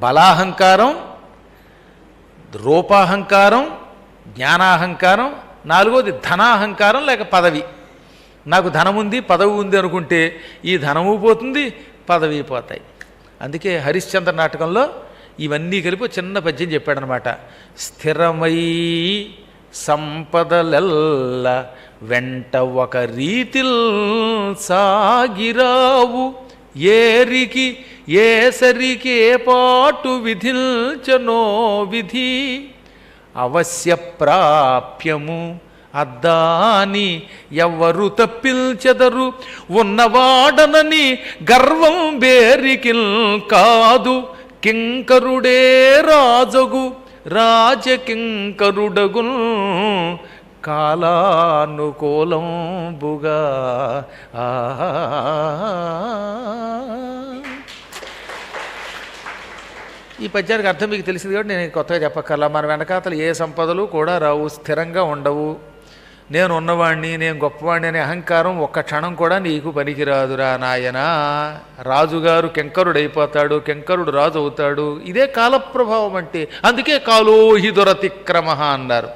బలాహంకారం, రూపాహంకారం, జ్ఞానాహంకారం, నాలుగోది ధనాహంకారం లేక పదవి. నాకు ధనం ఉంది, పదవి ఉంది అనుకుంటే ఈ ధనము పోతుంది, పదవి పోతాయి. అందుకే హరిశ్చంద్ర నాటకంలో ఇవన్నీ కలిపి చిన్న పద్యం చెప్పాడనమాట. స్థిరమై సంపదలెల్ల వెంట ఒక రీతిల్ సాగిరావు, ఏరికి ఏసరికి ఏ పాటు విధిల్చనో విధి, అవశ్య ప్రాప్యము అద్దాని ఎవ్వరు తప్పిల్చెదరు, ఉన్నవాడనని గర్వం బేరికిల్ కాదు, కింకరుడే రాజగు రాజకింకరుడగున్ కాలానుకూలంబుగా. ఈ పద్యానికి అర్థం మీకు తెలిసింది కాబట్టి నేను కొత్తగా చెప్పక్కర్లా. మన వెనకాతలు ఏ సంపదలు కూడా రావు, స్థిరంగా ఉండవు. నేను ఉన్నవాణ్ణి, నేను గొప్పవాణ్ణి అనే అహంకారం ఒక్క క్షణం కూడా నీకు పనికిరాదురా నాయనా. రాజుగారు కింకరుడైపోతాడు, కింకరుడు రాజు అవుతాడు. ఇదే కాలప్రభావం అంటే. అందుకే కాలోహి దురతిక్రమ అన్నారు.